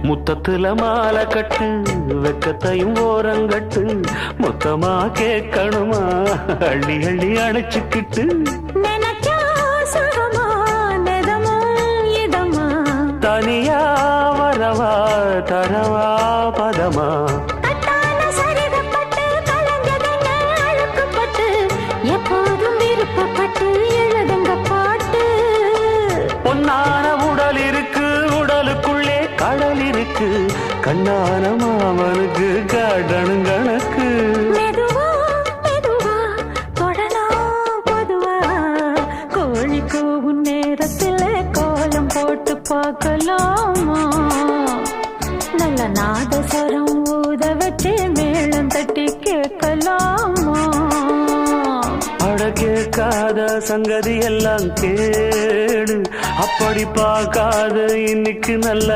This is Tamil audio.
முத்தத்துல மாலை கட்டு வெக்கத்தையும் ஓரங்கட்டு மொத்தமா கேட்கணுமா அள்ளி அள்ளி அணைச்சுக்கிட்டு தனியா வரவா தரவா பதமா எப்போதும் விருப்பப்பட்டு எழுதுங்க பாட்டு பொன்னான உடல் இருக்கு உடலுக்குள்ளே கடல் இருக்கு கண்ணான மாமனுக்கு காடணும் கணக்கு மெதுவா மெதுவா தொடலாம் பொதுவா கோழி கூவும் நேரத்தில் கோலம் போட்டு பார்க்கலாமா நல்ல நாதஸ்வரம் ஊத வச்சு மேளம் தட்டி கேட்கலாமா அட கேட்காத சங்கதி எல்லாம் கேடு அப்படி பார்க்காத இன்னைக்கு நல்ல